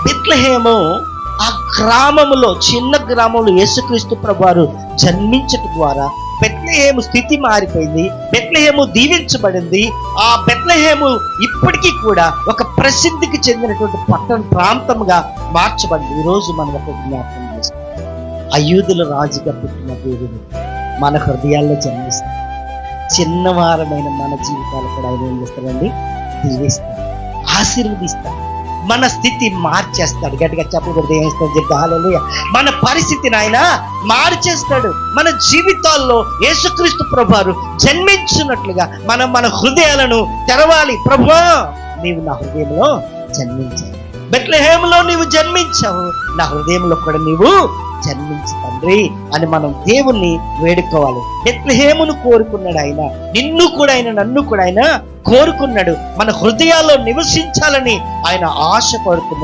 బెత్లెహేము ఆ గ్రామములో, చిన్న గ్రామంలో యేసుక్రీస్తు ప్రభువారు జన్మించటం ద్వారా బెత్లెహేము స్థితి మారిపోయింది. బెత్లెహేము దీవించబడింది. ఆ బెత్లెహేము ఇప్పటికీ కూడా ఒక ప్రసిద్ధికి చెందినటువంటి పట్టణ ప్రాంతంగా మార్చబడింది. ఈరోజు మనం ఒక జ్ఞాపకం చేస్తాం, అయూదుల రాజుగా పుట్టిన దేవుడు మన హృదయాల్లో జన్మిస్తాడు. చిన్నవారమైన మన జీవితాలు కూడా ఆయన ఏం చేస్తాడండి? దీవిస్తాడు, ఆశీర్వదిస్తాడు, మన స్థితి మార్చేస్తాడు. గట్టిగా చెప్పకూడదు, ఏమిస్తాడు చెప్తా? హల్లెలూయా. మన పరిస్థితిని ఆయన మార్చేస్తాడు. మన జీవితాల్లో యేసుక్రీస్తు ప్రభువారు జన్మించినట్లుగా మనం మన హృదయాలను తెరవాలి. ప్రభువా, నీవు నా హృదయంలో జన్మించావు, బెత్లెహేములో నీవు జన్మించావు, నా హృదయంలో కూడా నీవు జన్మించు తండ్రి అని మనం దేవుణ్ణి వేడుకోవాలి. బెత్లెహేమును కోరుకున్నాడు ఆయన, నిన్ను కూడా ఆయన, నన్ను కూడా ఆయన కోరుకున్నాడు. మన హృదయాల్లో నివసించాలని ఆయన ఆశ పడుతున్నాడు.